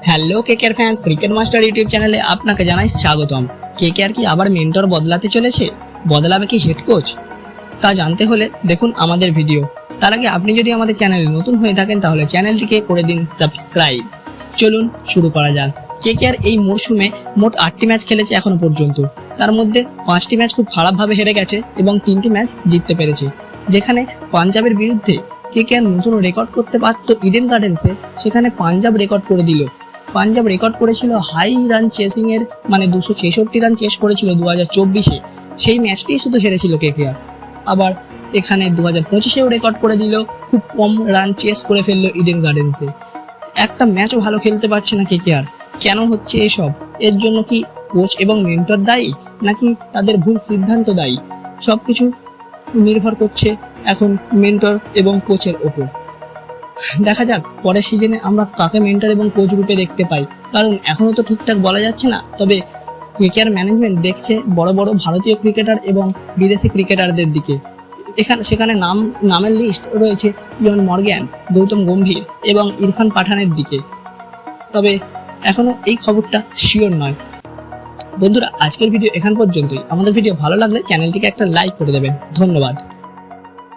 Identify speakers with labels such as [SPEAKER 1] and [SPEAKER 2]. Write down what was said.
[SPEAKER 1] Hello KKR fans, cricket master YouTube চ্যানেলে আপনাকে জানাই স্বাগতম। কেকেআর কি আবার মেন্টর বদলাতে চলেছে? বদলাবে কি হেড কোচ? তা জানতে হলে দেখুন আমাদের ভিডিও। তার আগে আপনি যদি আমাদের চ্যানেলে নতুন হয়ে থাকেন তাহলে চ্যানেলটিকে করে দিন সাবস্ক্রাইব। চলুন শুরু করা যাক। কেকেআর এই মরশুমে মোট 8টি ম্যাচ খেলেছে এখনো পর্যন্ত। তার মধ্যে 5টি ম্যাচ খুব খারাপভাবে হেরে গেছে এবং 3টি ম্যাচ জিততে পেরেছে। যেখানে পাঞ্জাবের বিরুদ্ধে কেকেআর নতুন রেকর্ড করতে পারত ইডেন গার্ডেন্সে, সেখানে পাঞ্জাব রেকর্ড করে দিল। পাঞ্জাব রেকর্ড করেছিল হাই রান চেসিং এর, মানে 266 রান চেস করেছিল 2024-এ। সেই ম্যাচটিই শুধু হেরেছিল কেকেআর। আবার এখানে 2025-এও রেকর্ড করে দিল, খুব কম রান চেস করে ফেললো ইডেন গার্ডেন্সে। একটা ম্যাচও ভালো খেলতে পারছে না কেকেআর। কেন হচ্ছে এসব? এর জন্য কি কোচ এবং মেন্টর দায়ী, নাকি তাদের ভুল সিদ্ধান্ত দায়ী? সবকিছু নির্ভর করছে এখন মেন্টর এবং কোচের ওপর। দেখা যাক পরের সিজনে আমরা কাকে মেন্টর এবং কোচ রূপে দেখতে পাই, কারণ এখনো তো ঠিকঠাক বলা যাচ্ছে না। তবে কেকেআর ম্যানেজমেন্ট দেখছে বড় বড় ভারতীয় ক্রিকেটার এবং বিদেশি ক্রিকেটারদের দিকে। সেখানে নামের লিস্ট রয়েছে ইয়ন মর্গ্যান, গৌতম গম্ভীর এবং ইরফান পাঠানের দিকে। তবে এখনো এই খবরটা শিওর নয়। বন্ধুরা, আজকের ভিডিও এখান পর্যন্তই। আমাদের ভিডিও ভালো লাগলে চ্যানেলটিকে একটা লাইক করে দেবেন। ধন্যবাদ।